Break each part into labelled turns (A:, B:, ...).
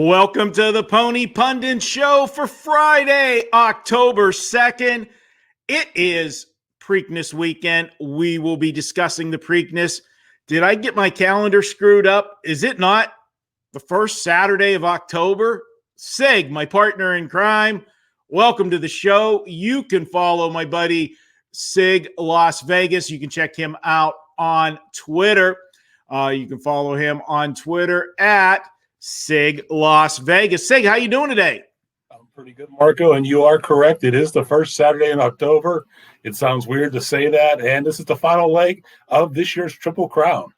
A: Welcome to the Pony Pundits show for Friday, October 2nd. It is Preakness weekend. We will be discussing the Preakness. Did I get my calendar screwed up? Is it not the first Saturday of October? Sig, my partner in crime, welcome to the show. You can follow my buddy Sig Las Vegas. You can check him out on Twitter. You can follow him on Twitter at Sig Las Vegas. Sig, how you doing today?
B: I'm pretty good, Marco, and you are correct. It is the first Saturday in October. It sounds weird to say that, and this is the final leg of this year's Triple Crown.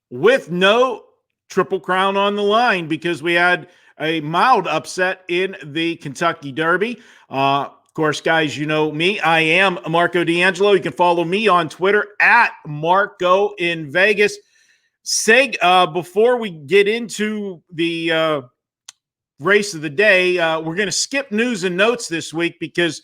A: With no Triple Crown on the line because we had a mild upset in the Kentucky Derby. Of course, guys, you know me. I am Marco D'Angelo. You can follow me on Twitter at Marco in Vegas. Sig, before we get into the race of the day, we're going to skip news and notes this week because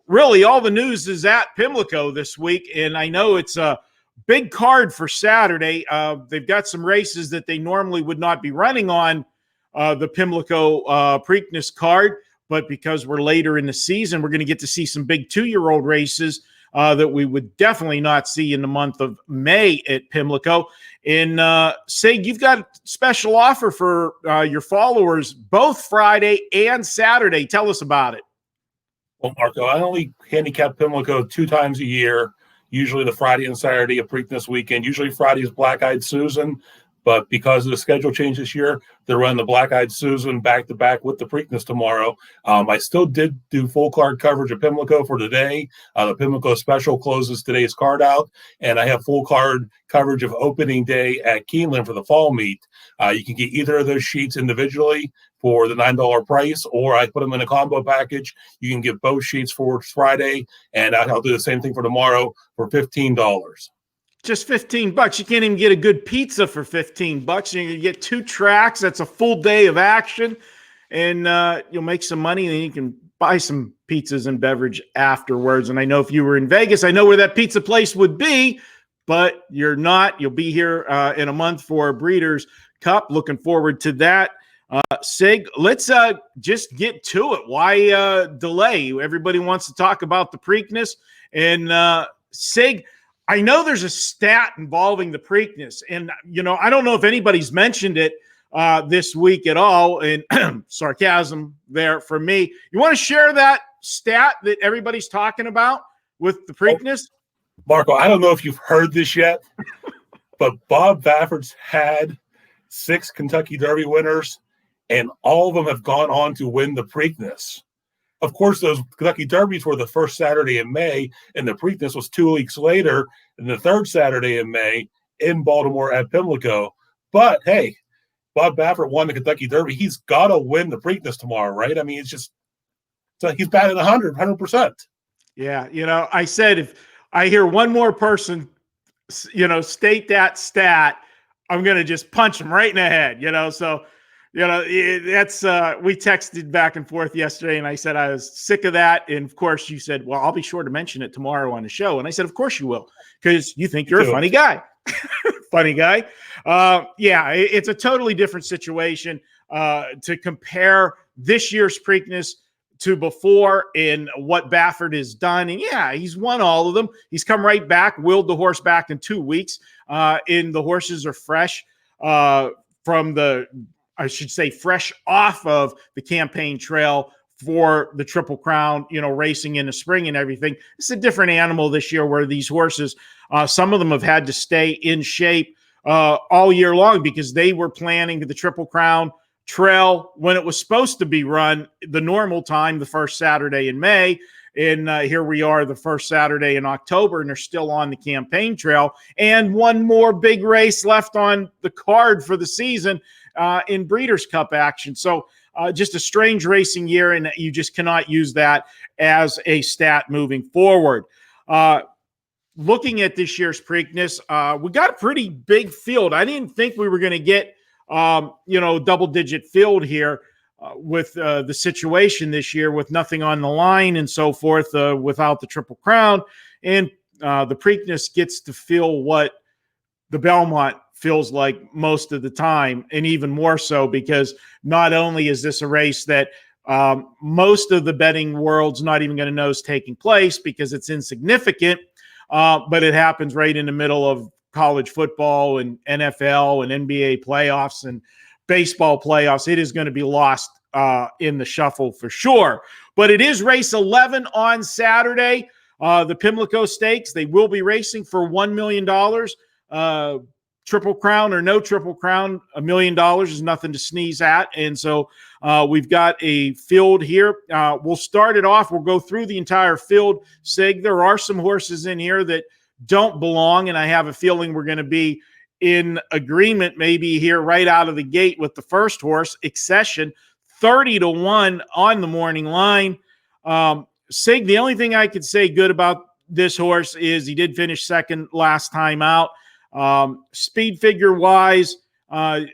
A: really all the news is at Pimlico this week, and I know it's a big card for Saturday. They've got some races that they normally would not be running on the Pimlico Preakness card, but because we're later in the season, we're going to get to see some big 2-year-old races that we would definitely not see in the month of May at Pimlico. And Sig, you've got a special offer for your followers both Friday and Saturday. Tell us about it.
B: Well, Marco, I only handicap Pimlico 2 times a year, usually the Friday and Saturday of Preakness weekend. Usually Friday is Black-Eyed Susan, but because of the schedule change this year, they're running the Black-Eyed Susan back-to-back with the Preakness tomorrow. I still did do full card coverage of Pimlico for today. The Pimlico special closes today's card out, and I have full card coverage of opening day at Keeneland for the fall meet. You can get either of those sheets individually for the $9 price, or I put them in a combo package. You can get both sheets for Friday, and I'll do the same thing for tomorrow for $15.
A: Just $15. You can't even get a good pizza for $15. You get 2 tracks. That's a full day of action, and you'll make some money, and then you can buy some pizzas and beverage afterwards. And I know if you were in Vegas, I know where that pizza place would be, but you're not. You'll be here in a month for Breeders' Cup. Looking forward to that. Sig, let's just get to it. Why delay? Everybody wants to talk about the Preakness. And Sig, I know there's a stat involving the Preakness, and I don't know if anybody's mentioned it this week at all. And sarcasm there from me. You want to share that stat that everybody's talking about with the Preakness?
B: Marco, I don't know if you've heard this yet, but Bob Baffert's had 6 Kentucky Derby winners, and all of them have gone on to win the Preakness. Of course, those Kentucky Derbies were the first Saturday in May, and the Preakness was 2 weeks later, and the third Saturday in May in Baltimore at Pimlico. But, hey, Bob Baffert won the Kentucky Derby. He's got to win the Preakness tomorrow, right? I mean, it's just he's batting 100%.
A: Yeah, I said if I hear one more person, state that stat, I'm going to just punch him right in the head, so – that's we texted back and forth yesterday, and I said I was sick of that. And of course, you said, "Well, I'll be sure to mention it tomorrow on the show." And I said, "Of course you will, because you think you're a funny guy." Funny guy. It's a totally different situation to compare this year's Preakness to before and what Baffert has done. And he's won all of them. He's come right back, willed the horse back in 2 weeks. And the horses are fresh fresh off of the campaign trail for the Triple Crown, racing in the spring and everything. It's a different animal this year where these horses, some of them have had to stay in shape all year long because they were planning the Triple Crown trail when it was supposed to be run the normal time, the first Saturday in May. And here we are the first Saturday in October, and they're still on the campaign trail. And one more big race left on the card for the season in Breeders' Cup action. So just a strange racing year, and you just cannot use that as a stat moving forward. Looking at this year's Preakness, we got a pretty big field. I didn't think we were going to get, double-digit field here. With the situation this year with nothing on the line and so forth without the Triple Crown. And the Preakness gets to feel what the Belmont feels like most of the time, and even more so because not only is this a race that most of the betting world's not even going to know is taking place because it's insignificant, but it happens right in the middle of college football and NFL and NBA playoffs and baseball playoffs. It is going to be lost in the shuffle for sure. But it is race 11 on Saturday. The Pimlico Stakes, they will be racing for $1 million. Triple Crown or no Triple Crown, $1 million is nothing to sneeze at. And so we've got a field here. We'll start it off. We'll go through the entire field. Sig, there are some horses in here that don't belong, and I have a feeling we're going to be in agreement maybe here right out of the gate with the first horse, Accession, 30-1 on the morning line. Sig, the only thing I could say good about this horse is he did finish second last time out. Speed figure wise,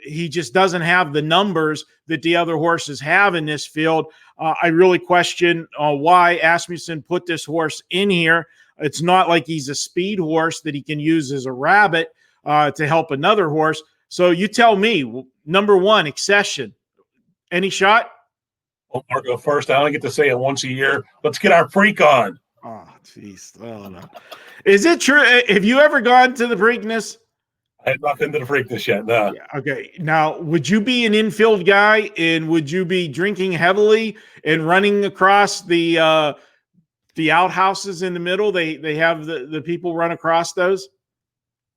A: he just doesn't have the numbers that the other horses have in this field. I really question why Asmussen put this horse in here. It's not like he's a speed horse that he can use as a rabbit to help another horse. So you tell me, number one, Accession. Any shot?
B: Well, Marco, first, I only get to say it once a year. Let's get our Preak on.
A: Oh, jeez. Oh, no. Is it true? Have you ever gone to the Preakness?
B: I have not been to the Preakness yet, no.
A: Yeah, okay. Now, would you be an infield guy, and would you be drinking heavily and running across the outhouses in the middle? They have the people run across those?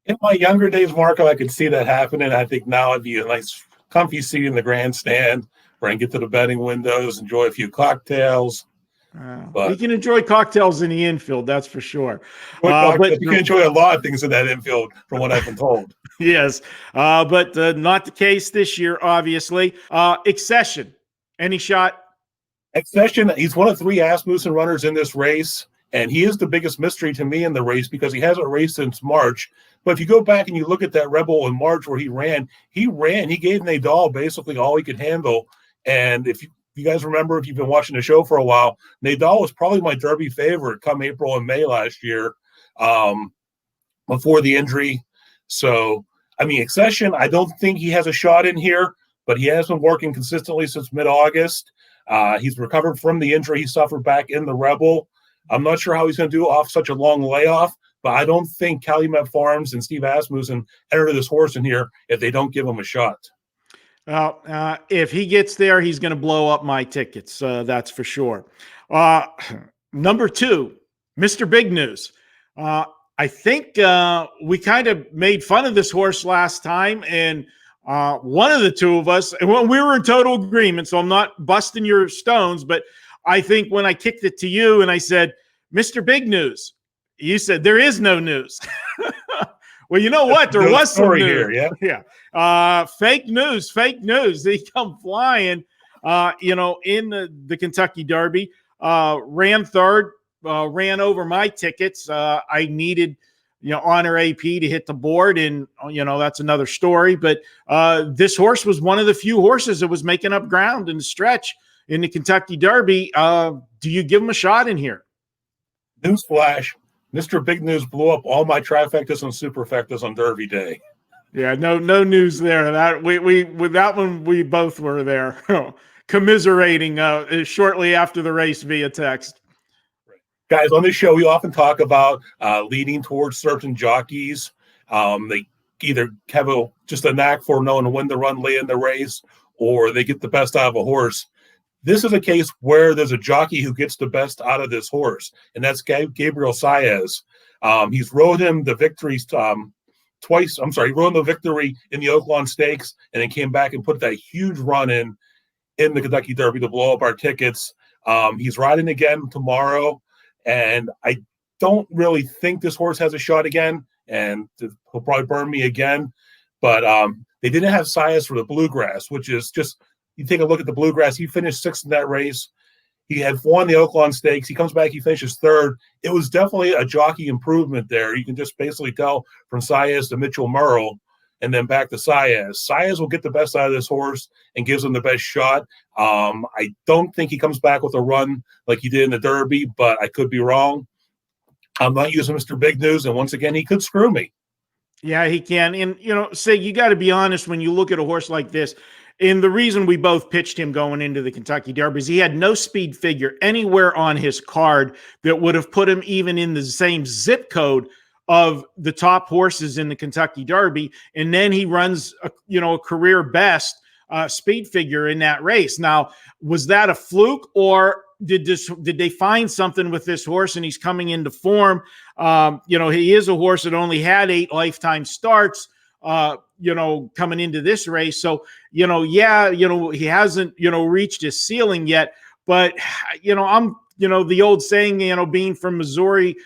B: In my younger days, Marco, I could see that happening. I think now it'd be a nice, comfy seat in the grandstand where I can get to the betting windows, enjoy a few cocktails.
A: But you can enjoy cocktails in the infield, that's for sure.
B: But you can enjoy a lot of things in that infield, from what I've been told.
A: Yes, but not the case this year, obviously. Accession, any shot?
B: Accession, he's one of 3 Asmussen runners in this race, and he is the biggest mystery to me in the race because he hasn't raced since March. But if you go back and you look at that Rebel in March where he gave Nadal basically all he could handle. And if you guys remember, if you've been watching the show for a while, Nadal was probably my Derby favorite come April and May last year before the injury. So, I mean, Accession, I don't think he has a shot in here, but he has been working consistently since mid-August. He's recovered from the injury he suffered back in the Rebel. I'm not sure how he's going to do off such a long layoff, but I don't think Calumet Farms and Steve Asmussen enter this horse in here if they don't give him a shot.
A: Well, if he gets there, he's going to blow up my tickets. That's for sure. Number 2, Mr. Big News. I think we kind of made fun of this horse last time, and one of the two of us, and we were in total agreement, so I'm not busting your stones, but I think when I kicked it to you and I said, Mr. Big News, you said there is no news. Well, you know what? There was some news.
B: Here,
A: yeah. Fake news. They come flying, in the Kentucky Derby. Ran third, ran over my tickets. I needed, Honor AP to hit the board, and, that's another story. But this horse was one of the few horses that was making up ground in the stretch in the Kentucky Derby. Do you give him a shot in here?
B: Newsflash. Mr. Big News blew up all my trifectas and superfectas on Derby Day.
A: Yeah, no news there. That we with that one we both were there, commiserating shortly after the race via text.
B: Guys, on this show we often talk about leading towards certain jockeys. They either have just a knack for knowing when to run late in the race, or they get the best out of a horse. This is a case where there's a jockey who gets the best out of this horse, and that's Gabriel Saez. He's rode him the victories twice. He rode the victory in the Oaklawn Stakes, and then came back and put that huge run in the Kentucky Derby to blow up our tickets. He's riding again tomorrow, and I don't really think this horse has a shot again, and he'll probably burn me again. But they didn't have Saez for the Bluegrass, which is just, you take a look at the Bluegrass, he finished 6th in that race. He had won the Oaklawn Stakes. He comes back, he finishes 3rd. It was definitely a jockey improvement there. You can just basically tell from Saez to Mitchell Merle and then back to Saez. Saez will get the best out of this horse and gives him the best shot. I don't think he comes back with a run like he did in the Derby, but I could be wrong. I'm not using Mr. Big News, and once again, he could screw me.
A: Yeah, he can. And, say you got to be honest when you look at a horse like this. And the reason we both pitched him going into the Kentucky Derby is he had no speed figure anywhere on his card that would have put him even in the same zip code of the top horses in the Kentucky Derby. And then he runs a career best speed figure in that race. Now, was that a fluke, or did they find something with this horse and he's coming into form? He is a horse that only had 8 lifetime starts, coming into this race. So, he hasn't, reached his ceiling yet. But, I'm, the old saying, being from Missouri,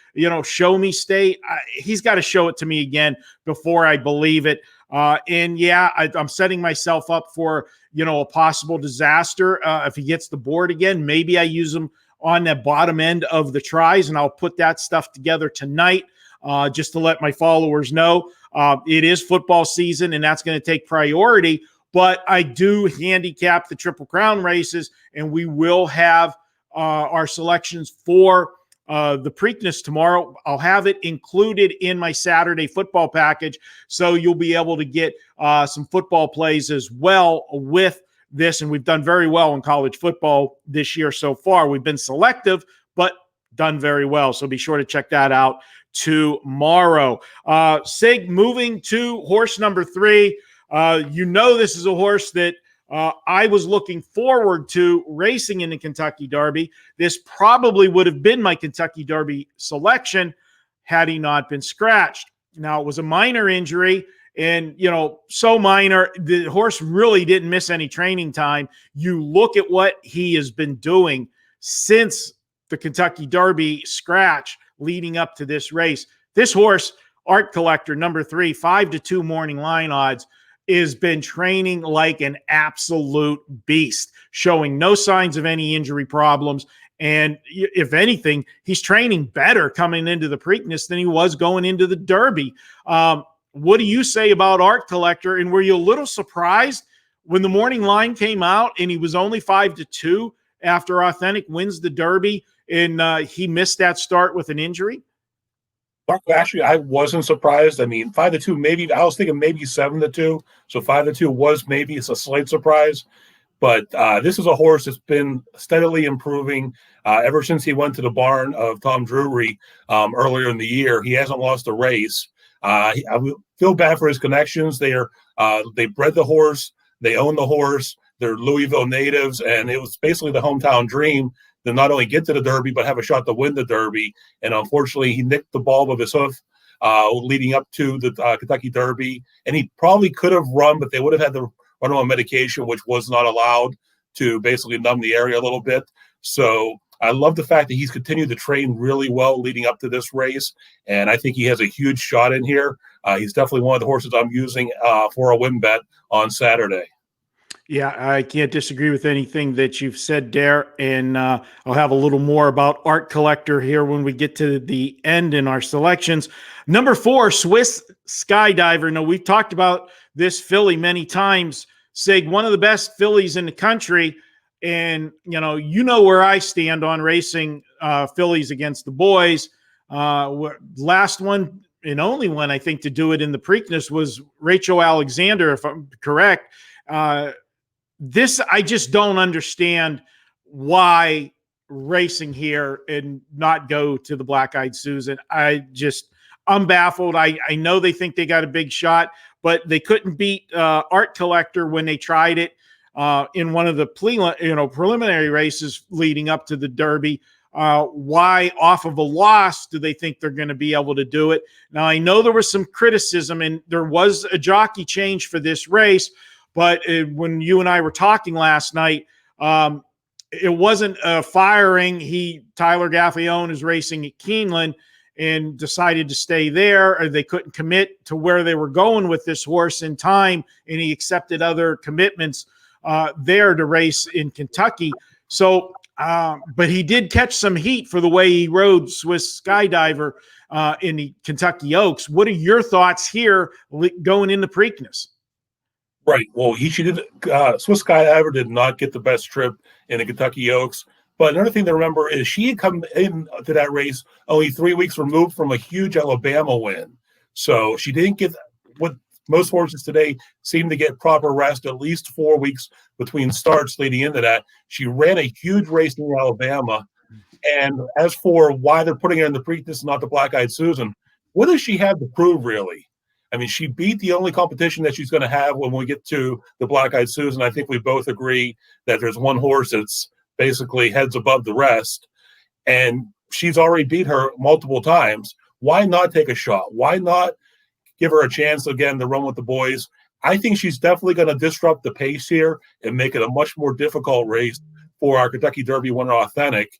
A: show me state. He's got to show it to me again before I believe it. I'm setting myself up for, a possible disaster. If he gets the board again, maybe I use him on the bottom end of the tries, and I'll put that stuff together tonight just to let my followers know. It is football season, and that's going to take priority, but I do handicap the Triple Crown races, and we will have our selections for the Preakness tomorrow. I'll have it included in my Saturday football package, so you'll be able to get some football plays as well with this. And we've done very well in college football this year so far. We've been selective, but done very well. So be sure to check that out tomorrow. Sig, moving to horse number 3. This is a horse that I was looking forward to racing in the Kentucky Derby. This probably would have been my Kentucky Derby selection had he not been scratched. Now, it was a minor injury, and, so minor, the horse really didn't miss any training time. You look at what he has been doing since the Kentucky Derby scratch leading up to this race. This horse, Art Collector, number 3, 5-2 morning line odds, has been training like an absolute beast, showing no signs of any injury problems. And if anything, he's training better coming into the Preakness than he was going into the Derby. What do you say about Art Collector? And were you a little surprised when the morning line came out and he was only 5-2 after Authentic wins the Derby and he missed that start with an injury?
B: Marco, actually, I wasn't surprised. I mean, 5-2, maybe I was thinking maybe 7-2. So 5-2 was maybe it's a slight surprise. But this is a horse that's been steadily improving ever since he went to the barn of Tom Drury earlier in the year. He hasn't lost a race. I feel bad for his connections. They bred the horse, they own the horse, they're Louisville natives, and it was basically the hometown dream to not only get to the Derby, but have a shot to win the Derby. And unfortunately, he nicked the bulb of his hoof leading up to the Kentucky Derby. And he probably could have run, but they would have had to run him on medication, which was not allowed, to basically numb the area a little bit. So I love the fact that he's continued to train really well leading up to this race. And I think he has a huge shot in here. He's definitely one of the horses I'm using for a win bet on Saturday.
A: Yeah, I can't disagree with anything that you've said there. And I'll have a little more about Art Collector here when we get to the end in our selections. Number 4, Swiss Skydiver. Now, we've talked about this filly many times. Sig, one of the best fillies in the country. And, you know where I stand on racing fillies against the boys. Last one and only one, I think, to do it in the Preakness was Rachel Alexander, if I'm correct. This, I just don't understand why racing here and not go to the Black-Eyed Susan. I'm baffled. I know they think they got a big shot, but they couldn't beat Art Collector when they tried it in one of the preliminary races leading up to the Derby. Why, off of a loss, do they think they're going to be able to do it? Now, I know there was some criticism, and there was a jockey change for this race, but when you and I were talking last night, it wasn't a firing. Tyler Gaffione is racing at Keeneland and decided to stay there, or they couldn't commit to where they were going with this horse in time, and he accepted other commitments there to race in Kentucky. So, but he did catch some heat for the way he rode Swiss Skydiver in the Kentucky Oaks. What are your thoughts here going into Preakness?
B: Right. Well, Swiss Skydiver did not get the best trip in the Kentucky Oaks. But another thing to remember is she had come into that race only 3 weeks removed from a huge Alabama win. So she didn't get what most horses today seem to get proper rest, at least 4 weeks between starts leading into that. She ran a huge race in Alabama. And as for why they're putting her in the Preakness and not the Black-Eyed Susan, what does she have to prove, really? I mean, she beat the only competition that she's going to have when we get to the Black-Eyed Susan. I think we both agree that there's one horse that's basically heads above the rest, and she's already beat her multiple times. Why not take a shot? Why not give her a chance again to run with the boys? I think she's definitely going to disrupt the pace here and make it a much more difficult race for our Kentucky Derby winner, Authentic.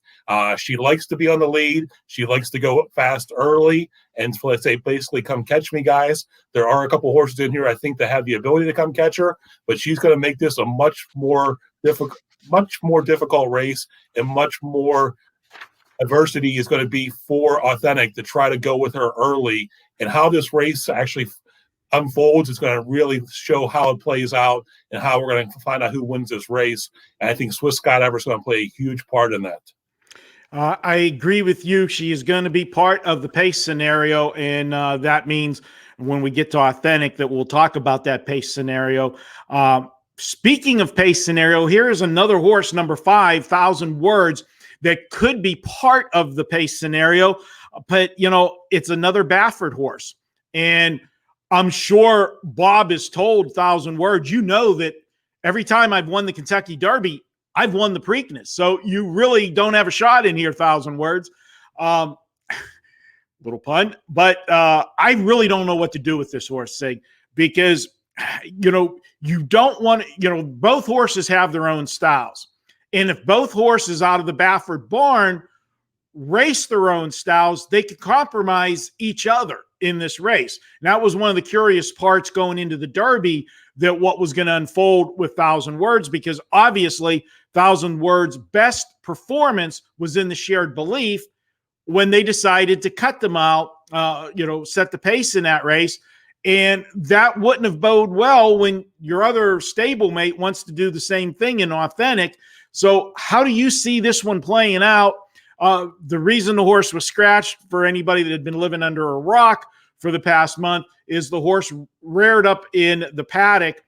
B: She likes to be on the lead. She likes to go fast early and, let's say, basically come catch me, guys. There are a couple horses in here I think that have the ability to come catch her, but she's going to make this a much more difficult race, and much more adversity is going to be for Authentic to try to go with her early. And how this race actually unfolds is going to really show how it plays out and how we're going to find out who wins this race. And I think Swiss Skydiver is going to play a huge part in that.
A: I agree with you. She is going to be part of the pace scenario, and that means when we get to Authentic that we'll talk about that pace scenario. Speaking of pace scenario, here is another horse, number 5, 1,000 Words, that could be part of the pace scenario, but, you know, it's another Baffert horse. And I'm sure Bob is told 1,000 Words, you know that every time I've won the Kentucky Derby, I've won the Preakness. So you really don't have a shot in here, 1,000 Words. Little pun. But I really don't know what to do with this horse, Sig, because, you know, you don't want to, you know, both horses have their own styles. And if both horses out of the Baffert barn race their own styles, they could compromise each other in this race. And that was one of the curious parts going into the Derby, that what was going to unfold with 1,000 Words, because obviously 1,000 Words' best performance was in the shared belief when they decided to cut them out, you know, set the pace in that race. And that wouldn't have bode well when your other stablemate wants to do the same thing in Authentic. So how do you see this one playing out? The reason the horse was scratched, for anybody that had been living under a rock for the past month, is the horse reared up in the paddock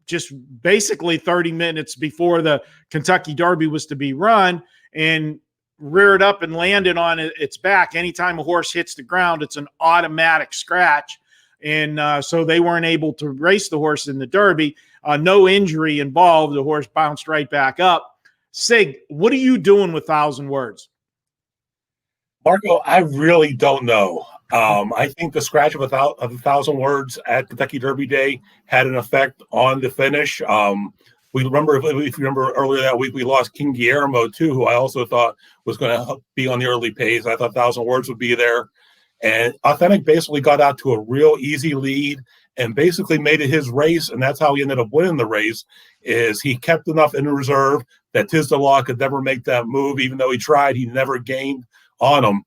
A: just basically 30 minutes before the Kentucky Derby was to be run, and reared up and landed on its back. Anytime a horse hits the ground, it's an automatic scratch. And so they weren't able to race the horse in the Derby. No injury involved. The horse bounced right back up. Sig, what are you doing with 1,000 Words?
B: Marco, I really don't know. I think the scratch of 1,000 Words at Kentucky Derby Day had an effect on the finish. We remember, if you remember earlier that week, we lost King Guillermo too, who I also thought was going to be on the early pace. I thought 1,000 Words would be there. And Authentic basically got out to a real easy lead and basically made it his race, and that's how he ended up winning the race. Is he kept enough in reserve that Tisdalaw could never make that move, even though he tried. He never gained on him.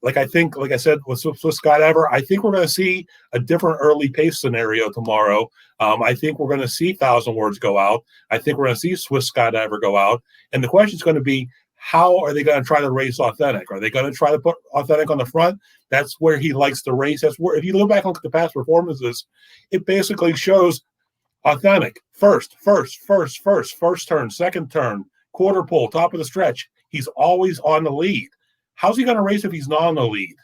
B: Like I said, with Swiss Skydiver, I think we're going to see a different early pace scenario tomorrow. I think we're going to see 1,000 Words go out. I think we're going to see Swiss Skydiver go out. And the question is going to be, how are they going to try to race Authentic? Are they going to try to put Authentic on the front? That's where he likes to race. That's where, if you look back and look at the past performances, it basically shows Authentic first turn, second turn, quarter pole, top of the stretch. He's always on the lead. How's he going to race if he's not on the lead?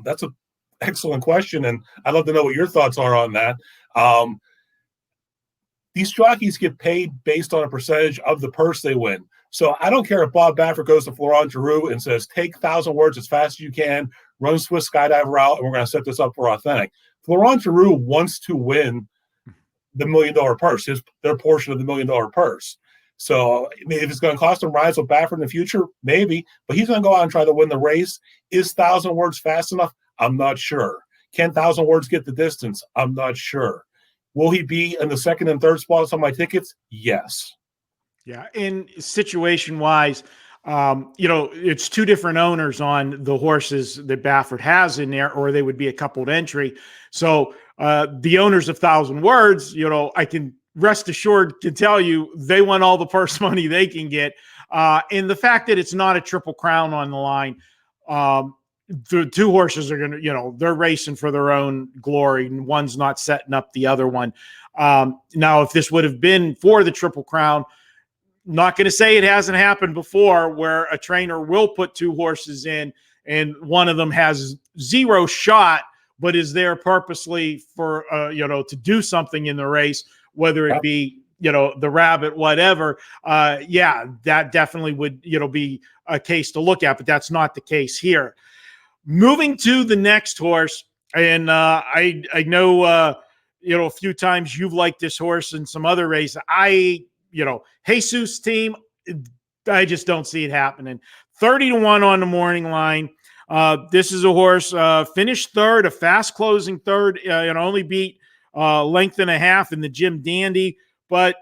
B: That's an excellent question, and I'd love to know what your thoughts are on that. These jockeys get paid based on a percentage of the purse they win. So I don't care if Bob Baffert goes to Florent Geroux and says, take 1,000 Words as fast as you can, run Swiss Skydiver out, and we're going to set this up for Authentic. Florent Geroux wants to win the $1 million purse, their portion of the $1 million purse. So if it's going to cost him rides with Baffert in the future, maybe, but he's going to go out and try to win the race. Is 1,000 Words fast enough? I'm not sure. Can 1,000 Words get the distance? I'm not sure. Will he be in the second and third spots on my tickets? Yes.
A: Yeah, and situation-wise, you know, it's two different owners on the horses that Baffert has in there, or they would be a coupled entry. So the owners of 1,000 Words, you know, I can rest assured to tell you they want all the purse money they can get. And the fact that it's not a Triple Crown on the line, the two horses are going to, they're racing for their own glory, and one's not setting up the other one. Now, if this would have been for the Triple Crown, not going to say it hasn't happened before where a trainer will put two horses in and one of them has zero shot, but is there purposely for, to do something in the race, whether it be, the rabbit, whatever. That definitely would, be a case to look at, but that's not the case here. Moving to the next horse, and I know, a few times you've liked this horse in some other races. Jesus team, I just don't see it happening. 30-1 on the morning line. This is a horse finished third, a fast closing third, and only beat length and a half in the Jim Dandy. But,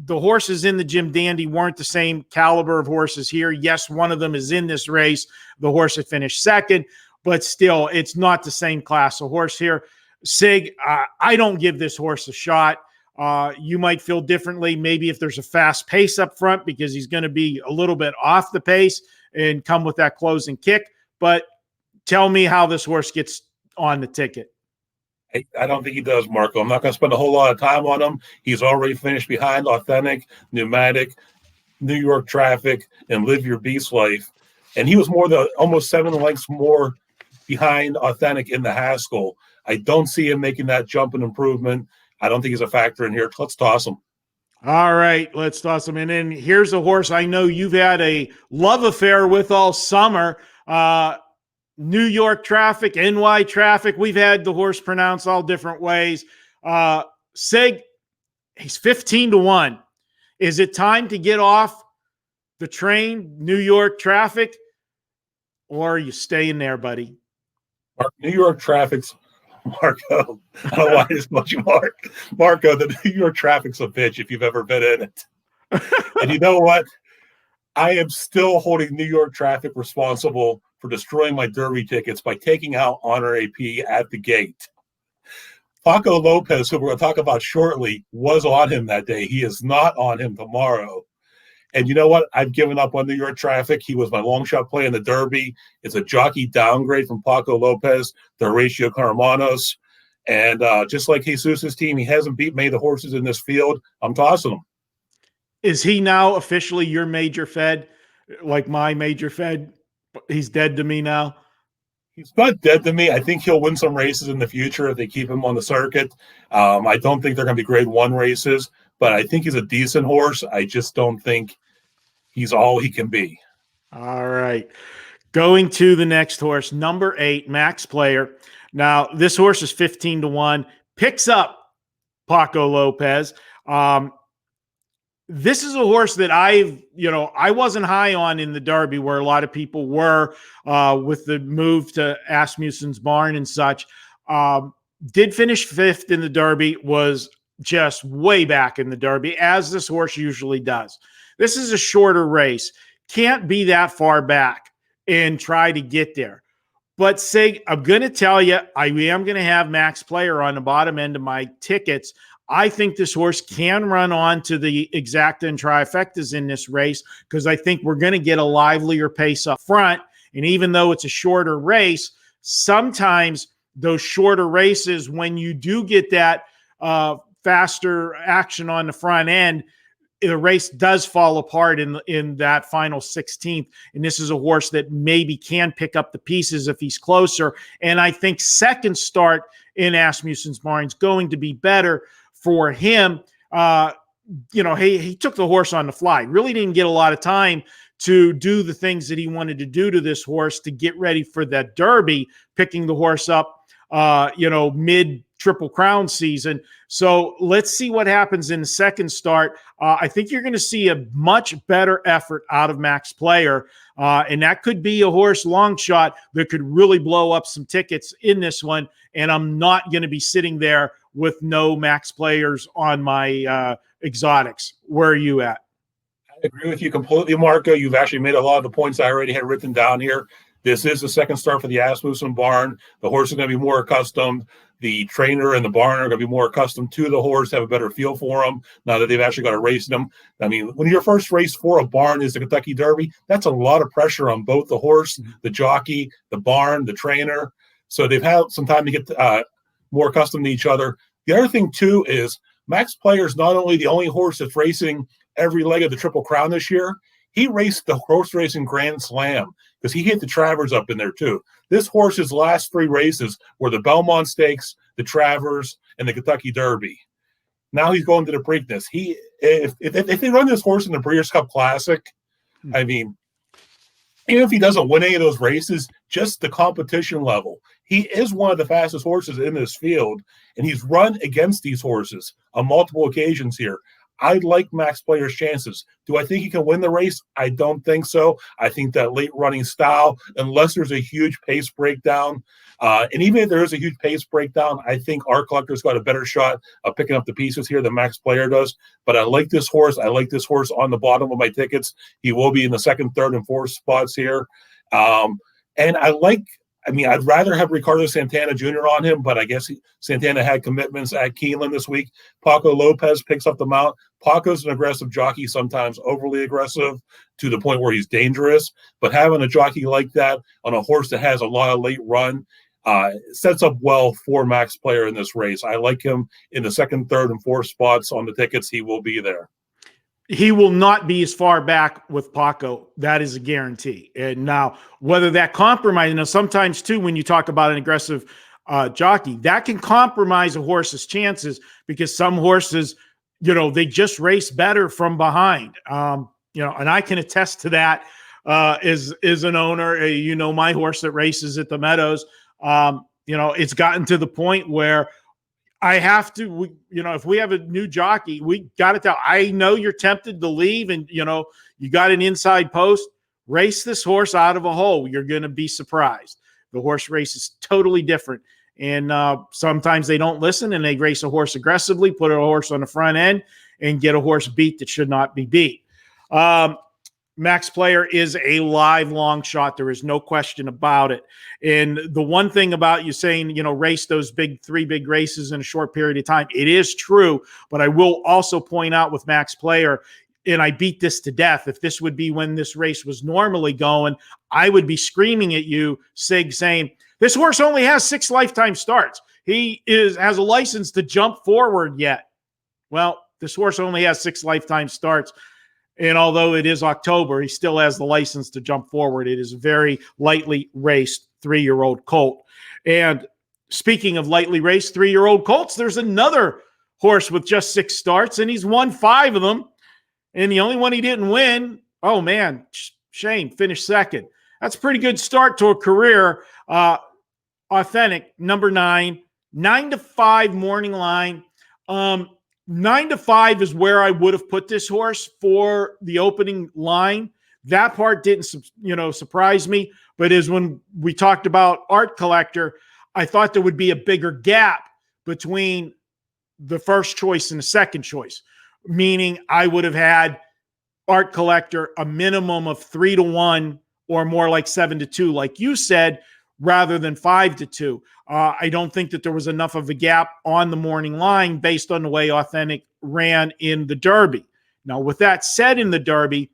A: the horses in the Jim Dandy weren't the same caliber of horses here. Yes, one of them is in this race, the horse that finished second, but still, it's not the same class of horse here. Sig, I don't give this horse a shot. You might feel differently, maybe if there's a fast pace up front, because he's going to be a little bit off the pace and come with that closing kick. But tell me how this horse gets on the ticket.
B: I don't think he does, Marco. I'm not going to spend a whole lot of time on him. He's already finished behind Authentic, Pneumatic, New York Traffic, and Live Your Beast Life. And he was almost 7 lengths more behind Authentic in the Haskell. I don't see him making that jump and improvement. I don't think he's a factor in here. Let's toss him.
A: All right, let's toss him. And then here's a horse I know you've had a love affair with all summer. New York Traffic, NY Traffic. We've had the horse pronounced all different ways. Sig, he's 15-1. Is it time to get off the train, New York Traffic, or are you staying there, buddy?
B: New York Traffic's Marco. I don't know why this much Marco, the New York Traffic's a bitch if you've ever been in it. And you know what? I am still holding New York Traffic responsible for destroying my Derby tickets by taking out Honor AP at the gate. Paco Lopez, who we're going to talk about shortly, was on him that day. He is not on him tomorrow. And you know what? I've given up on New York Traffic. He was my long shot play in the Derby. It's a jockey downgrade from Paco Lopez, the Horatio Carmanos. And just like Jesus' team, he hasn't beat many of the horses in this field. I'm tossing him.
A: Is he now officially your major fed? Like my major fed? He's dead to me now.
B: He's not dead to me. I think he'll win some races in the future if they keep him on the circuit. I don't think they're going to be grade 1 races, but I think he's a decent horse. I just don't think he's all he can be.
A: All right. Going to the next horse, number 8, Max Player. Now, this horse is 15-1, picks up Paco Lopez. This is a horse that I wasn't high on in the Derby, where a lot of people were with the move to Asmussen's barn and such. Did finish 5th in the Derby, was just way back in the Derby, as this horse usually does. This is a shorter race. Can't be that far back and try to get there. But Sig, I'm going to tell you, I am going to have Max Player on the bottom end of my tickets. I think this horse can run on to the exacta and trifectas in this race, because I think we're going to get a livelier pace up front. And even though it's a shorter race, sometimes those shorter races, when you do get that faster action on the front end, the race does fall apart in that final 16th. And this is a horse that maybe can pick up the pieces if he's closer. And I think second start in Asmussen's barn is going to be better for him. He took the horse on the fly. Really didn't get a lot of time to do the things that he wanted to do to this horse to get ready for that Derby, picking the horse up, mid Triple Crown season. So let's see what happens in the second start. I think you're going to see a much better effort out of Max Player. And that could be a horse long shot that could really blow up some tickets in this one. And I'm not going to be sitting there with no Max Players on my exotics. Where are you at?
B: I agree with you completely, Marco. You've actually made a lot of the points I already had written down here. This is the second start for the Asmussen barn. The horse is going to be more accustomed. The trainer and the barn are going to be more accustomed to the horse, have a better feel for him now that they've actually got to race them. I mean, when your first race for a barn is the Kentucky Derby, that's a lot of pressure on both the horse, the jockey, the barn, the trainer. So they've had some time to get more accustomed to each other. The other thing, too, is Max Player is not only the only horse that's racing every leg of the Triple Crown this year, he raced the horse racing Grand Slam because he hit the Travers up in there, too. This horse's last 3 races were the Belmont Stakes, the Travers, and the Kentucky Derby. Now he's going to the Preakness. If they run this horse in the Breeders' Cup Classic, I mean, even if he doesn't win any of those races, just the competition level. He is one of the fastest horses in this field, and he's run against these horses on multiple occasions here. I like Max Player's chances. Do I think he can win the race? I don't think so. I think that late running style, unless there's a huge pace breakdown, and even if there is a huge pace breakdown, I think Art Collector's got a better shot of picking up the pieces here than Max Player does. But I like this horse. I like this horse on the bottom of my tickets. He will be in the 2nd, 3rd, and 4th spots here. And I'd rather have Ricardo Santana Jr. on him, but I guess Santana had commitments at Keeneland this week. Paco Lopez picks up the mount. Paco's an aggressive jockey, sometimes overly aggressive to the point where he's dangerous. But having a jockey like that on a horse that has a lot of late run sets up well for Max Player in this race. I like him in the 2nd, 3rd, and 4th spots on the tickets. He will be there.
A: He will not be as far back with Paco. That is a guarantee. And now, whether that compromise, sometimes too, when you talk about an aggressive jockey, that can compromise a horse's chances because some horses, they just race better from behind. And I can attest to that as an owner. My horse that races at the Meadows, it's gotten to the point where I have to, if we have a new jockey, we got to tell. I know you're tempted to leave and, you got an inside post. Race this horse out of a hole. You're going to be surprised. The horse race is totally different. And sometimes they don't listen and they race a horse aggressively, put a horse on the front end and get a horse beat that should not be beat. Max Player is a live long shot. There is no question about it. And the one thing about you saying, race those 3 big races in a short period of time, it is true. But I will also point out with Max Player, and I beat this to death, if this would be when this race was normally going, I would be screaming at you, Sig, saying, this horse only has 6 lifetime starts. He has a license to jump forward yet. Well, this horse only has 6 lifetime starts. And although it is October, he still has the license to jump forward. It is a very lightly raced 3-year-old colt. And speaking of lightly raced 3-year-old colts, there's another horse with just 6 starts, and he's won 5 of them. And the only one he didn't win, oh man, Shane finished 2nd. That's a pretty good start to a career. Authentic, number 9, 9-5 morning line. 9-5 is where I would have put this horse for the opening line. That part didn't, surprise me. But as when we talked about Art Collector, I thought there would be a bigger gap between the first choice and the second choice, meaning I would have had Art Collector a minimum of 3-1 or more like 7-2, like you said, rather than 5-2. I don't think that there was enough of a gap on the morning line based on the way Authentic ran in the Derby. Now, with that said, in the Derby,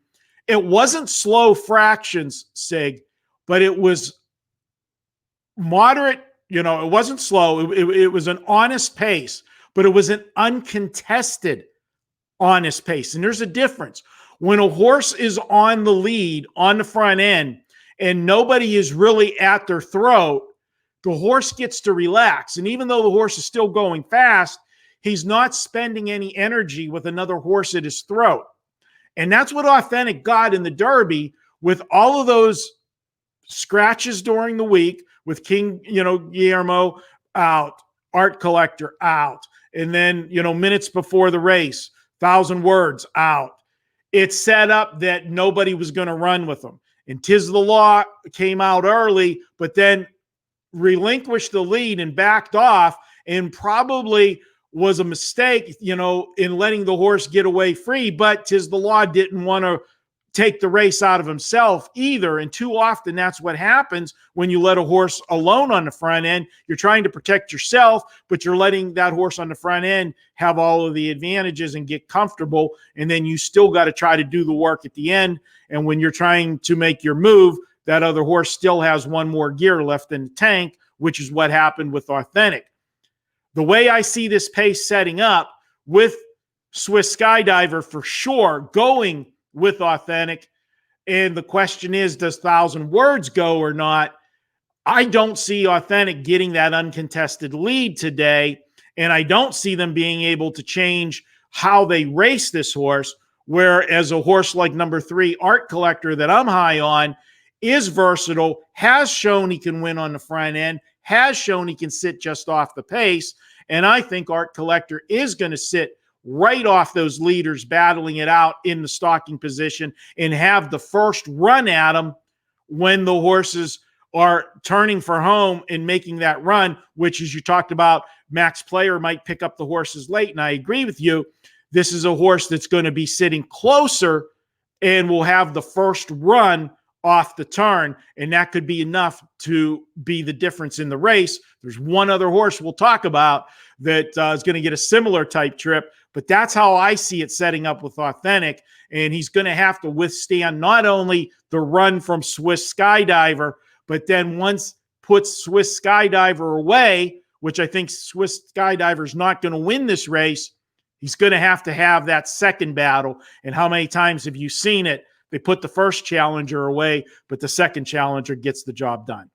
A: it wasn't slow fractions, Sig, but it was moderate. It wasn't slow. It was an honest pace, but it was an uncontested honest pace. And there's a difference. When a horse is on the lead, on the front end, and nobody is really at their throat, the horse gets to relax. And even though the horse is still going fast, he's not spending any energy with another horse at his throat. And that's what Authentic got in the Derby with all of those scratches during the week with King, Guillermo out, Art Collector out. And then, minutes before the race, 1,000 Words out. It set up that nobody was going to run with them. And Tiz the Law came out early, but then relinquished the lead and backed off, and probably was a mistake, in letting the horse get away free. But Tiz the Law didn't want to take the race out of himself either. And too often that's what happens when you let a horse alone on the front end. You're trying to protect yourself, but you're letting that horse on the front end have all of the advantages and get comfortable. And then you still got to try to do the work at the end. And when you're trying to make your move, that other horse still has one more gear left in the tank, which is what happened with Authentic. The way I see this pace setting up with Swiss Skydiver for sure going with Authentic, and the question is, does 1,000 Words go or not? I don't see Authentic getting that uncontested lead today, and I don't see them being able to change how they race this horse, whereas a horse like number 3, Art Collector, that I'm high on, is versatile, has shown he can win on the front end, has shown he can sit just off the pace, and I think Art Collector is going to sit right off those leaders, battling it out in the stalking position, and have the first run at them when the horses are turning for home and making that run, which, as you talked about, Max Player might pick up the horses late. And I agree with you. This is a horse that's going to be sitting closer and will have the first run off the turn, and that could be enough to be the difference in the race. There's one other horse we'll talk about that is going to get a similar type trip, but that's how I see it setting up with Authentic, and he's going to have to withstand not only the run from Swiss Skydiver, but then once puts Swiss Skydiver away, which I think Swiss Skydiver is not going to win this race, he's going to have that second battle. And how many times have you seen it? They put the first challenger away, but the second challenger gets the job done.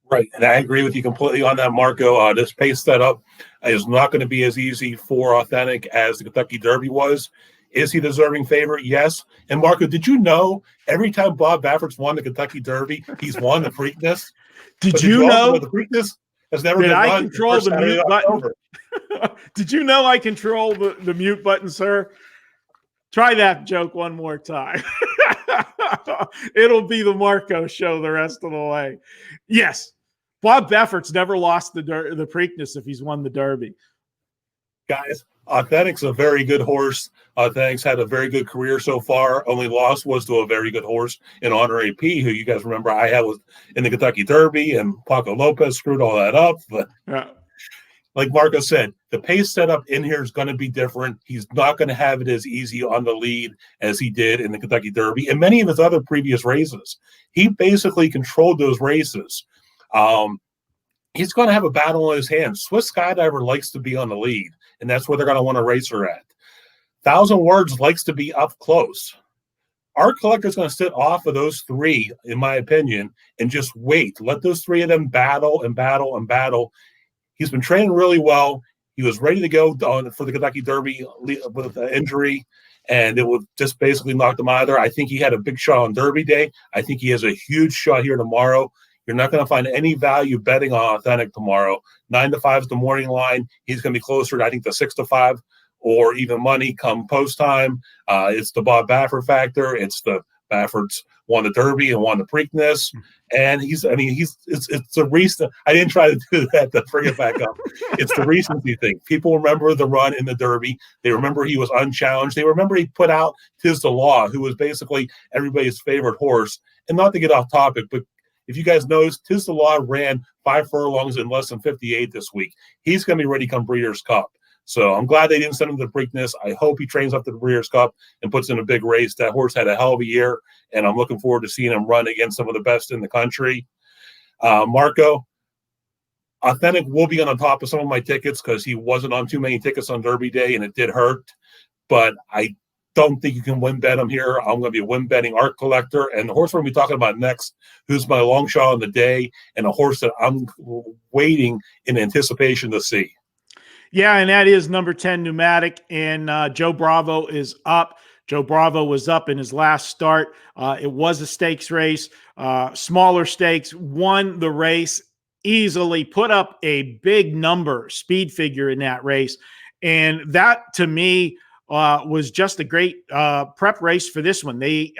B: Right. And I agree with you completely on that, Marco. This pace setup is not going to be as easy for Authentic as the Kentucky Derby was. Is he deserving favorite? Yes. And Marco, did you know every time Bob Baffert's won the Kentucky Derby, he's won the Preakness?
A: Did you know
B: the Preakness has never
A: did
B: been
A: I
B: run
A: control the mute button? Did you know I control the mute button, sir? Try that joke one more time. It'll be the Marco show the rest of the way. Yes, Bob Beffert's never lost the Preakness if he's won the Derby.
B: Guys, Authentic's a very good horse. Authentic's had a very good career so far. Only loss was to a very good horse in Honor AP, who you guys remember I had was in the Kentucky Derby, and Paco Lopez screwed all that up. But yeah. Like Marco said, the pace setup in here is going to be different. He's not going to have it as easy on the lead as he did in the Kentucky Derby and many of his other previous races. He basically controlled those races. He's going to have a battle in his hands. Swiss Skydiver likes to be on the lead, and that's where they're going to want to race her at. 1,000 Words likes to be up close. Art Collector is going to sit off of those three, in my opinion, and just wait. Let those three of them battle and battle and battle. He's been training really well. He was ready to go for the Kentucky Derby with an injury, and it would just basically knock him out of there. I think he had a big shot on Derby Day. I think he has a huge shot here tomorrow. You're not going to find any value betting on Authentic tomorrow. 9 to 5 is the morning line. He's going to be closer to, I think, the 6 to 5 or even money come post time. It's the Bob Baffert factor. It's the Baffert's won the Derby and won the Preakness. And it's the recent. I didn't try to do that to bring it back up. It's the recency thing. People remember the run in the Derby. They remember he was unchallenged. They remember he put out Tiz the Law, who was basically everybody's favorite horse. And not to get off topic, but if you guys notice, Tiz the Law ran 5 furlongs in less than 58 this week. He's going to be ready come Breeders' Cup. So I'm glad they didn't send him to the Preakness. I hope he trains up to the Breeders' Cup and puts in a big race. That horse had a hell of a year, and I'm looking forward to seeing him run against some of the best in the country. Marco, Authentic will be on the top of some of my tickets because he wasn't on too many tickets on Derby Day, and it did hurt. But I don't think you can win bet him here. I'm going to be win betting Art Collector. And the horse we're going to be talking about next, who's my long shot on the day, and a horse that I'm waiting in anticipation to see.
A: Yeah, and that is number 10, Pneumatic, and Joe Bravo is up. Joe Bravo was up in his last start. It was a stakes race, smaller stakes, won the race easily, put up a big number, speed figure in that race. And that, to me, was just a great prep race for this one. They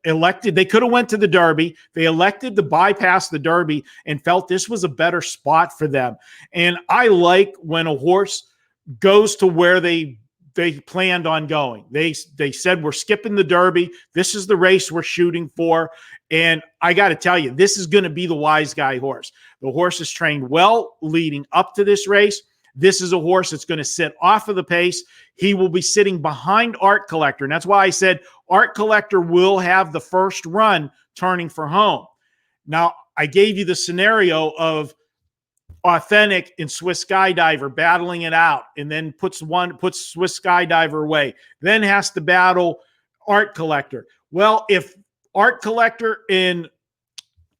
A: they could have went to the Derby. They elected to bypass the Derby and felt this was a better spot for them. And I like when a horse goes to where they they planned on going. They said, we're skipping the Derby. This is the race we're shooting for. And I got to tell you, this is going to be the wise guy horse. The horse is trained well leading up to this race. This is a horse that's going to sit off of the pace. He will be sitting behind Art Collector. And that's why I said Art Collector will have the first run turning for home. Now, I gave you the scenario of Authentic and Swiss Skydiver battling it out, and then puts Swiss Skydiver away, then has to battle Art Collector. Well, if Art Collector and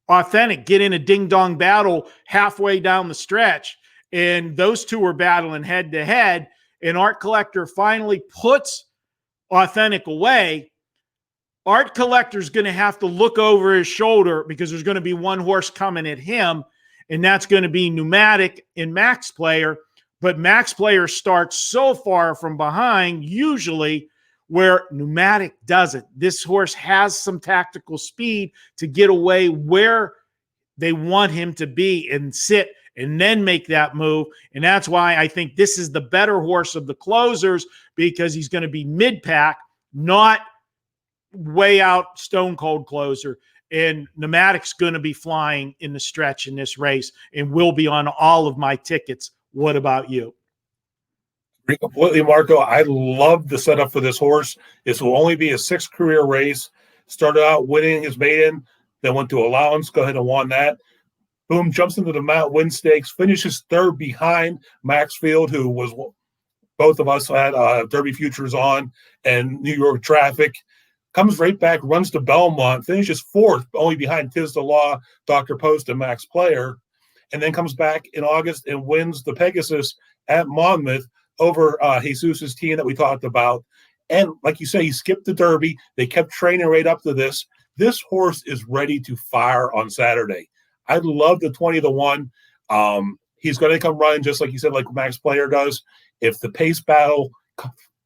A: Authentic get in a ding-dong battle halfway down the stretch, and those two are battling head-to-head, and Art Collector finally puts Authentic away, Art Collector's going to have to look over his shoulder because there's going to be one horse coming at him, and that's going to be Pneumatic and Max Player. But Max Player starts so far from behind, usually, where Pneumatic doesn't. This horse has some tactical speed to get away where they want him to be and sit and then make that move. And that's why I think this is the better horse of the closers, because he's going to be mid-pack, not way out stone cold closer. And Pneumatic's going to be flying in the stretch in this race and will be on all of my tickets. What about you?
B: Completely, Marco. I love the setup for this horse. This will only be a 6th career race. Started out winning his maiden, then went to allowance, go ahead and won that. Boom, jumps into the Mount Win Stakes, finishes 3rd behind Maxfield, who was both of us had Derby Futures on, and New York Traffic. Comes right back, runs to Belmont, finishes 4th, only behind Tis the Law, Dr. Post, and Max Player, and then comes back in August and wins the Pegasus at Monmouth over Jesus's team that we talked about. And like you say, he skipped the Derby. They kept training right up to this. This horse is ready to fire on Saturday. I love the 20-1. He's going to come running just like you said, like Max Player does. If the pace battle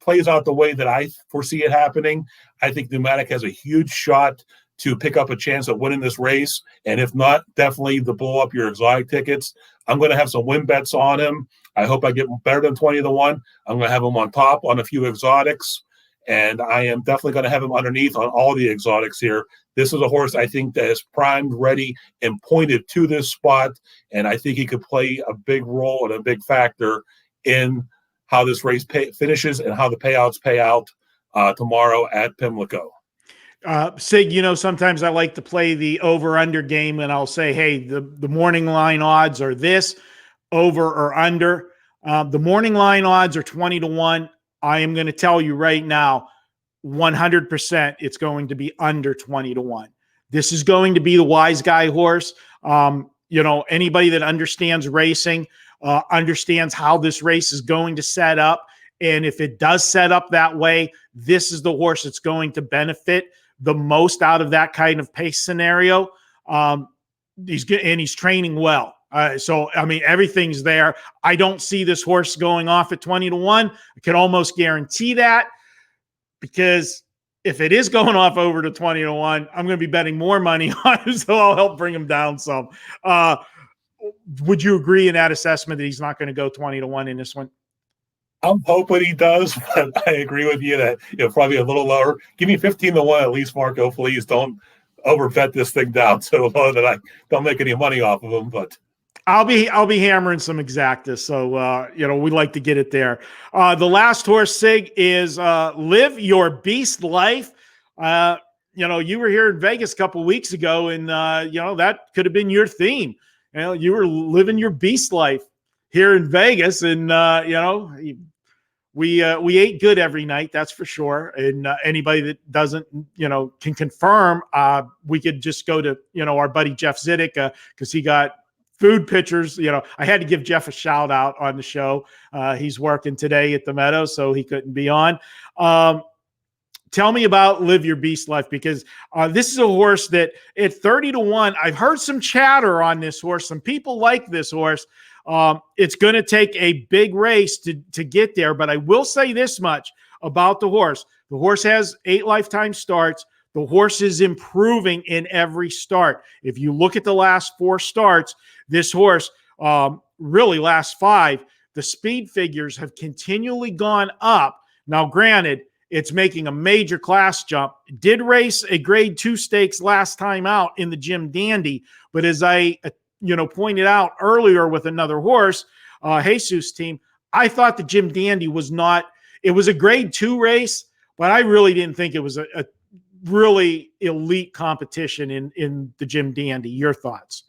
B: plays out the way that I foresee it happening, I think Pneumatic has a huge shot to pick up a chance at winning this race. And if not, definitely to blow up your exotic tickets. I'm going to have some win bets on him. I hope I get better than 20-1. I'm going to have him on top on a few exotics. And I am definitely going to have him underneath on all the exotics here. This is a horse I think that is primed, ready, and pointed to this spot. And I think he could play a big role and a big factor in how this race finishes and how the payouts pay out tomorrow at Pimlico.
A: Sig, sometimes I like to play the over-under game, and I'll say, hey, the morning line odds are this, over or under. The morning line odds are 20-1. I am going to tell you right now, 100% it's going to be under 20-1. This is going to be the wise guy horse. Anybody that understands racing understands how this race is going to set up. And if it does set up that way, this is the horse that's going to benefit the most out of that kind of pace scenario. He's training well. So, everything's there. I don't see this horse going off at 20-1. I can almost guarantee that, because if it is going off over to 20-1, I'm going to be betting more money on him, so I'll help bring him down some. Would you agree in that assessment that he's not going to go 20-1 in this one?
B: I'm hoping he does, but I agree with you that probably a little lower. Give me 15-1 at least, Marco. Please don't overbet this thing down so low that I don't make any money off of him. But
A: I'll be hammering some exactas, so we like to get it there. The last horse, Sig, is Live Your Beast Life. You were here in Vegas a couple weeks ago, and that could have been your theme. You were living your beast life here in Vegas, and we ate good every night, that's for sure. And anybody that doesn't, can confirm. We could just go to our buddy Jeff Ziddick, because he got food pictures. I had to give Jeff a shout out on the show. He's working today at the Meadow, so he couldn't be on. Tell me about Live Your Beast Life, because this is a horse that at 30-1, I've heard some chatter on this horse. Some people like this horse. It's going to take a big race to get there, but I will say this much about the horse. The horse has 8 lifetime starts. The horse is improving in every start. If you look at the last 4 starts, this horse, really last 5, the speed figures have continually gone up. Now, granted, it's making a major class jump. Did race a grade 2 stakes last time out in the Jim Dandy, but as I pointed out earlier with another horse, Jesus team, I thought the Jim Dandy was not. It was a grade 2 race, but I really didn't think it was a really elite competition in the Jim Dandy. Your thoughts?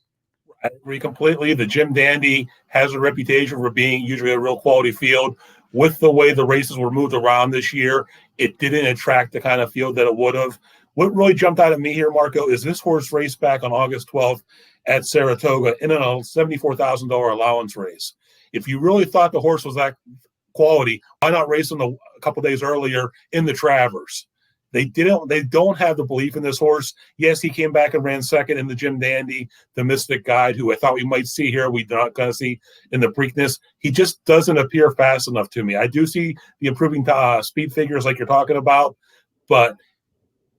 B: I agree completely. The Jim Dandy has a reputation for being usually a real quality field. With the way the races were moved around this year, it didn't attract the kind of field that it would have. What really jumped out at me here, Marco, is this horse raced back on August 12th at Saratoga in a $74,000 allowance race. If you really thought the horse was that quality, why not race him a couple days earlier in the Travers? They don't have the belief in this horse. Yes, he came back and ran second in the Jim Dandy, the Mystic Guide, who I thought we might see here. We're not going to see in the Preakness. He just doesn't appear fast enough to me. I do see the improving speed figures like you're talking about, but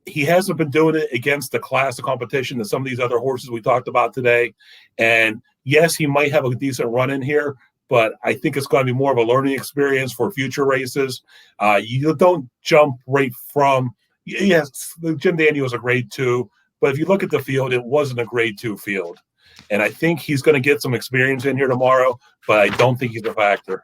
B: he hasn't been doing it against the class of competition that some of these other horses we talked about today. And yes, he might have a decent run in here, but I think it's going to be more of a learning experience for future races. You don't jump right from. Yes, the Jim Dandy was a grade 2, but if you look at the field, it wasn't a grade 2 field. And I think he's going to get some experience in here tomorrow, but I don't think he's a factor.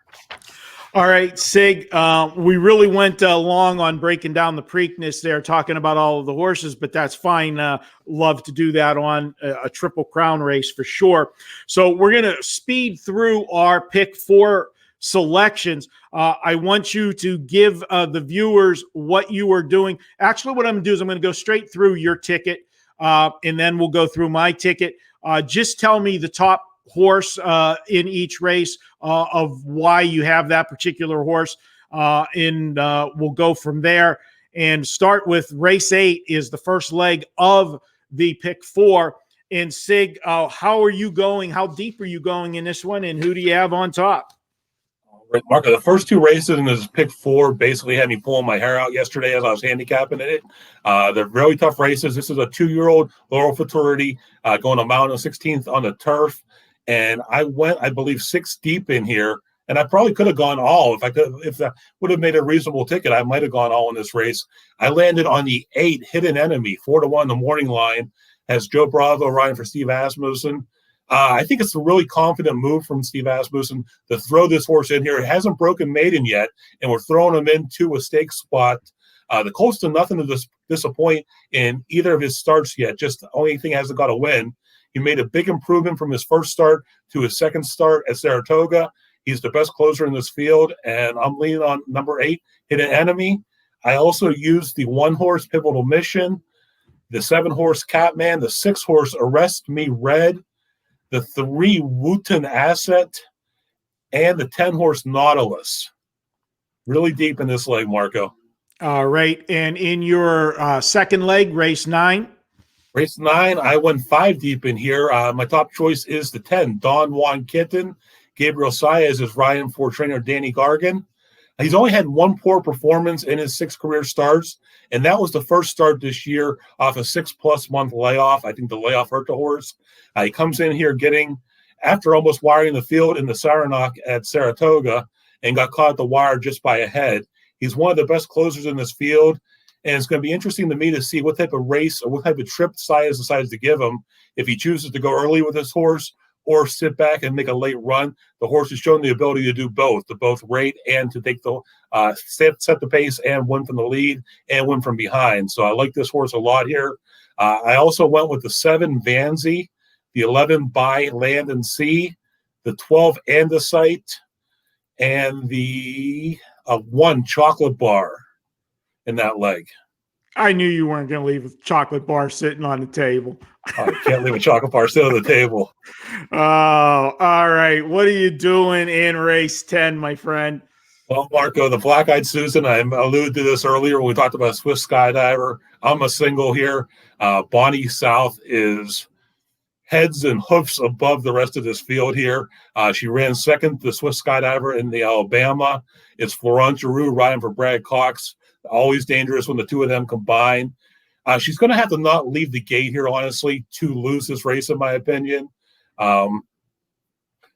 A: All right, Sig, we really went long on breaking down the Preakness there, talking about all of the horses, but that's fine. Love to do that on a Triple Crown race for sure. So we're going to speed through our pick 4 selections. I want you to give the viewers what you are doing. Actually, what I'm going to do is I'm going to go straight through your ticket, and then we'll go through my ticket. Just tell me the top horse in each race of why you have that particular horse, and we'll go from there and start with race 8 is the first leg of the pick 4. And Sig, how are you going? How deep are you going in this one, and who do you have on top?
B: Right, Marco, the first 2 races in this pick 4 basically had me pulling my hair out yesterday as I was handicapping it. They're really tough races. This is a 2-year-old Laurel Futurity going a mile and 16th on the turf. And I went, I believe, 6 deep in here. And I probably could have gone all. If that would have made a reasonable ticket, I might have gone all in this race. I landed on the 8 Hidden Enemy, 4-1 the morning line, has Joe Bravo riding for Steve Asmussen. I think it's a really confident move from Steve Asmussen to throw this horse in here. It hasn't broken maiden yet, and we're throwing him into a stake spot. The Colts done nothing to disappoint in either of his starts yet. Just the only thing hasn't got a win. He made a big improvement from his first start to his second start at Saratoga. He's the best closer in this field, and I'm leaning on number 8, Hidden Enemy. I also used the 1-horse Pivotal Mission, the 7-horse Catman, the 6-horse Arrest Me Red, the 3 Wooten Asset, and the 10-horse Nautilus. Really deep in this leg, Marco.
A: All right. And in your second leg, race 9?
B: Race 9, I went 5 deep in here. My top choice is the 10, Don Juan Kitten. Gabriel Saez is riding for trainer Danny Gargan. He's only had 1 poor performance in his 6 career starts, and that was the first start this year off a 6+ month layoff. I think the layoff hurt the horse. He comes in here after almost wiring the field in the Saranac at Saratoga and got caught at the wire just by a head. He's one of the best closers in this field, and it's going to be interesting to me to see what type of race or what type of trip Saez decides to give him if he chooses to go early with this horse or sit back and make a late run. The horse has shown the ability to do both, to both rate and to take the set the pace and win from the lead and win from behind. So I like this horse a lot here. I also went with the 7 Vanzy, the 11 By Land and Sea, the 12 Andesite, and the 1 Chocolate Bar in that leg.
A: I knew you weren't going to leave a chocolate bar sitting on the table.
B: I can't leave a chocolate bar sitting on the table.
A: Oh, all right. What are you doing in race 10, my friend?
B: Well, Marco, the Black-Eyed Susan, I alluded to this earlier when we talked about Swiss Skydiver. I'm a single here. Bonnie South is heads and hoofs above the rest of this field here. She ran second to the Swiss Skydiver in the Alabama. It's Florent Giroux riding for Brad Cox. Always dangerous when the 2 of them combine. She's going to have to not leave the gate here, honestly, to lose this race, in my opinion.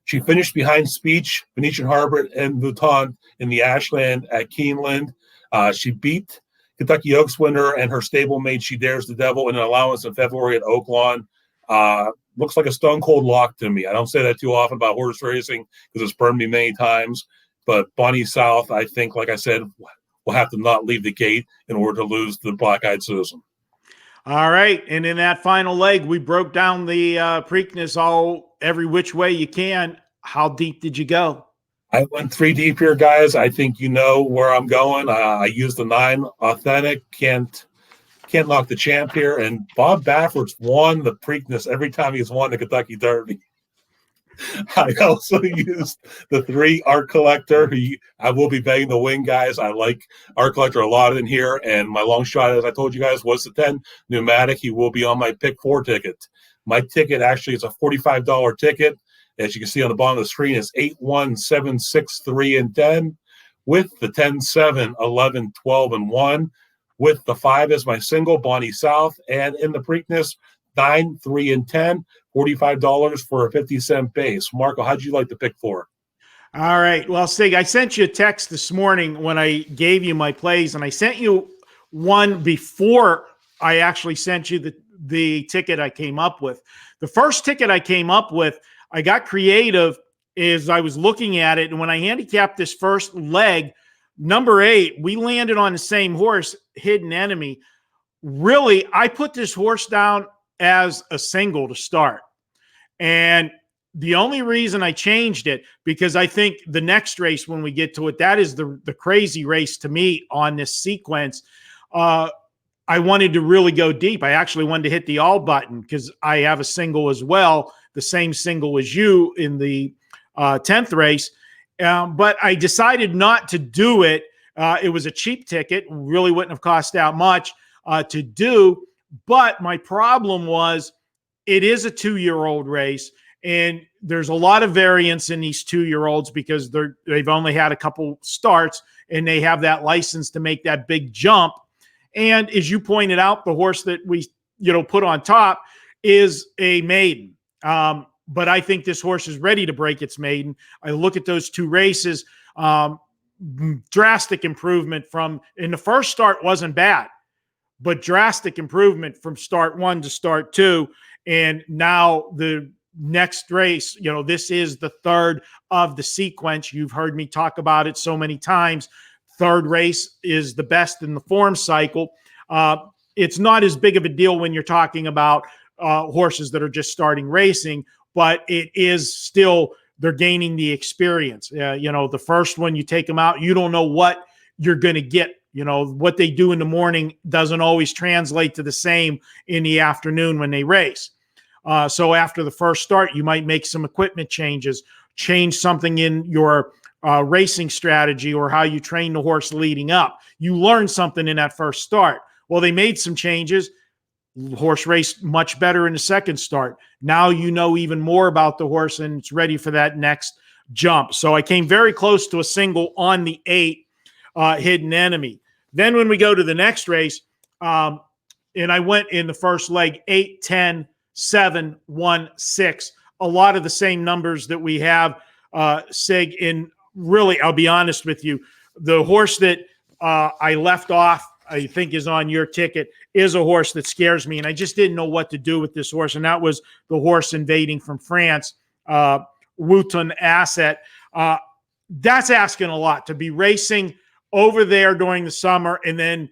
B: She finished behind Speech, Venetian Harbor, and Vuitton in the Ashland at Keeneland. She beat Kentucky Oaks winner and her stablemate She Dares the Devil in an allowance in February at Oaklawn. Looks like a stone cold lock to me. I don't say that too often about horse racing because it's burned me many times. But Bonnie South, I think, like I said, will have to not leave the gate in order to lose the Black-Eyed Susan.
A: All right. And in that final leg, we broke down the Preakness every which way you can. How deep did you go?
B: I went 3 deep here, guys. I think you know where I'm going. I used the 9 authentic. Can't knock the champ here. And Bob Baffert's won the Preakness every time he's won the Kentucky Derby. I also used the 3 Art Collector. I will be begging to win, guys. I like Art Collector a lot in here. And my long shot, as I told you guys, was the 10 Pneumatic. He will be on my pick 4 ticket. My ticket actually is a $45 ticket. As you can see on the bottom of the screen, it's 8, 1, 7, 6, 3, and 10, with the 10, 7, 11, 12, and 1, with the 5 as my single, Bonnie South, and in the Preakness, 9, 3, and 10, $45 for a 50-cent base. Marco, how'd you like to pick 4?
A: All right. Well, Sig, I sent you a text this morning when I gave you my plays, and I sent you one before I actually sent you the ticket I came up with. The first ticket I came up with, I got creative as I was looking at it. And when I handicapped this first leg, number 8, we landed on the same horse, Hidden Enemy. Really, I put this horse down as a single to start. And the only reason I changed it, because I think the next race, when we get to it, that is the crazy race to me on this sequence. I wanted to really go deep. I actually wanted to hit the all button because I have a single as well, the same single as you in the 10th race. But I decided not to do it. It was a cheap ticket, really wouldn't have cost that much to do. But my problem was it is a 2-year-old race, and there's a lot of variance in these 2-year-olds because they've only had a couple starts, and they have that license to make that big jump. And as you pointed out, the horse that we put on top is a maiden. But I think this horse is ready to break its maiden. I look at those 2 races, drastic improvement in the first start wasn't bad, but drastic improvement from start 1 to start 2. And now the next race, this is the 3rd of the sequence. You've heard me talk about it so many times. 3rd race is the best in the form cycle. It's not as big of a deal when you're talking about horses that are just starting racing, but it is still, they're gaining the experience. The first one, you take them out, you don't know what you're going to get. What they do in the morning doesn't always translate to the same in the afternoon when they race. So after the first start, you might make some equipment changes, change something in your racing strategy or how you train the horse leading up. You learn something in that first start. Well, they made some changes. The horse raced much better in the second start. Now you know even more about the horse and it's ready for that next jump. So I came very close to a single on the 8 Hidden Enemy. Then when we go to the next race, and I went in the first leg 8, 10, 7, 1, 6. A lot of the same numbers that we have, Sig. In really, I'll be honest with you, the horse that I left off, I think is on your ticket, is a horse that scares me, and I just didn't know what to do with this horse, and that was the horse invading from France, Wooton Asset. That's asking a lot to be racing over there during the summer and then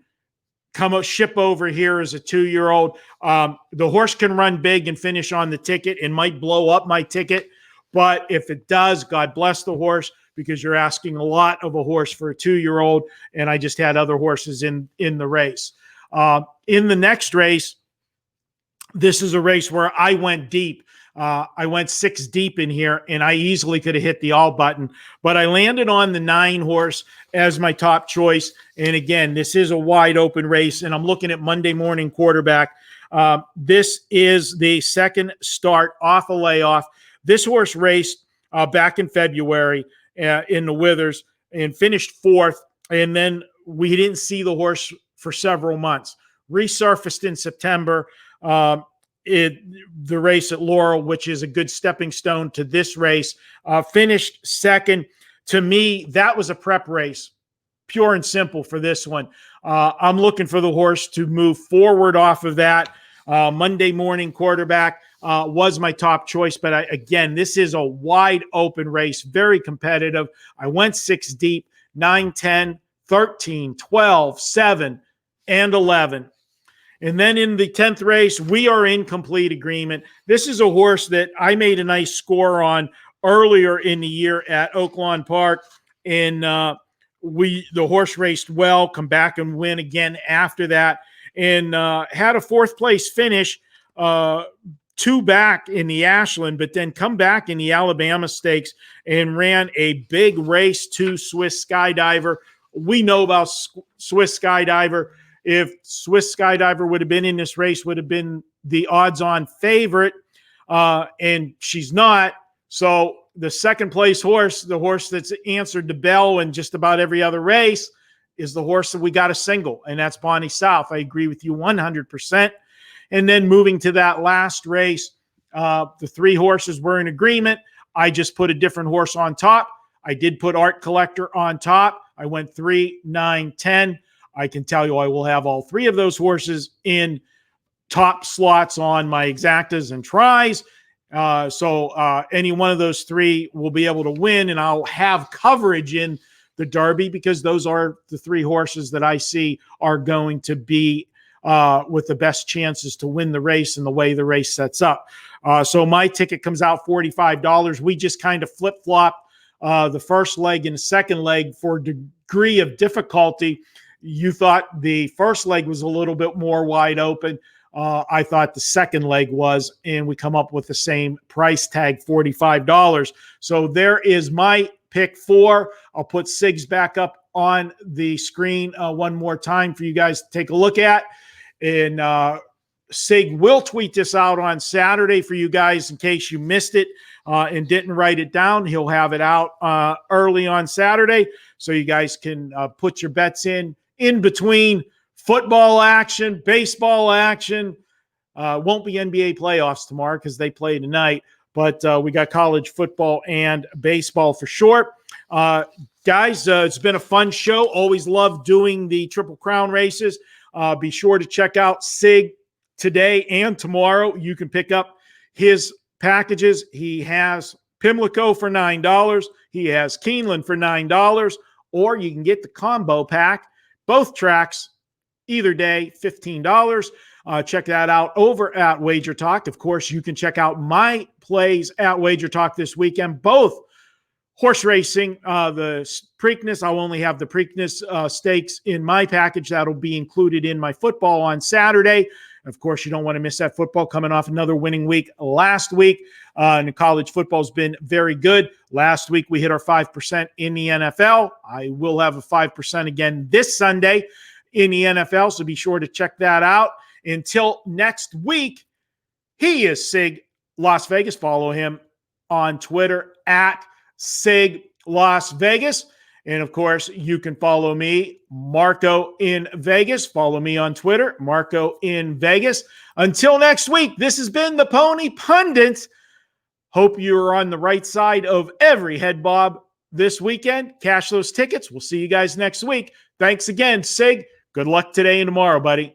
A: ship over here as a 2-year-old. The horse can run big and finish on the ticket and might blow up my ticket, but if it does, God bless the horse, because you're asking a lot of a horse for a 2-year-old, and I just had other horses in the race. In the next race, this is a race where I went deep. I went 6 deep in here, and I easily could have hit the all button, but I landed on the 9 horse as my top choice. And again, this is a wide open race, and I'm looking at Monday Morning Quarterback. This is the second start off a layoff. This horse raced back in February in the Withers and finished 4th. And then we didn't see the horse for several months. Resurfaced in September. The race at Laurel, which is a good stepping stone to this race, finished 2nd. To me, that was a prep race. pure and simple for this one. I'm looking for the horse to move forward off of that. Monday morning quarterback was my top choice. But again, this is a wide open race, very competitive. I went 6 deep, 9, 10, 13, 12, 7, and 11. And then in the 10th race, we are in complete agreement. This is a horse that I made a nice score on earlier in the year at Oaklawn Park. And the horse raced well, come back and win again after that. And had a 4th place finish, 2 back in the Ashland, but then come back in the Alabama Stakes and ran a big race to Swiss Skydiver. We know about Swiss Skydiver. If Swiss Skydiver would have been in this race, would have been the odds-on favorite, and she's not. So the 2nd place horse, the horse that's answered the bell in just about every other race, is the horse that we got a single, and that's Bonnie South. I agree with you 100%. And then moving to that last race, the 3 horses were in agreement. I just put a different horse on top. I did put Art Collector on top. I went 3, 9, 10. I can tell you I will have all 3 of those horses in top slots on my exactas and tries. So any one of those 3 will be able to win, and I'll have coverage in the Derby because those are the 3 horses that I see are going to be with the best chances to win the race and the way the race sets up. So my ticket comes out $45. We just kind of flip-flop the first leg and the second leg for degree of difficulty. You thought the first leg was a little bit more wide open. I thought the second leg was, and we come up with the same price tag, $45. So there is my pick 4. I'll put Sig's back up on the screen one more time for you guys to take a look at. And Sig will tweet this out on Saturday for you guys in case you missed it and didn't write it down. He'll have it out early on Saturday so you guys can put your bets in between football action, baseball action. Won't be NBA playoffs tomorrow because they play tonight, but we got college football and baseball for sure. Guys, it's been a fun show. Always love doing the Triple Crown races. Be sure to check out Sig today and tomorrow. You can pick up his packages. He has Pimlico for $9. He has Keeneland for $9, or you can get the combo pack, both tracks, either day, $15. Check that out over at Wager Talk. Of course, you can check out my plays at Wager Talk this weekend, both horse racing, the Preakness. I'll only have the Preakness Stakes in my package. That'll be included in my football on Saturday. Of course, you don't want to miss that football coming off another winning week last week. And college football has been very good. Last week, we hit our 5% in the NFL. I will have a 5% again this Sunday in the NFL, so be sure to check that out. Until next week, he is Sig Las Vegas. Follow him on Twitter at Sig Las Vegas. And of course, you can follow me, Marco in Vegas. Follow me on Twitter, Marco in Vegas. Until next week, this has been the Pony Pundits. Hope you're on the right side of every head bob this weekend. Cash those tickets. We'll see you guys next week. Thanks again, Sig. Good luck today and tomorrow, buddy.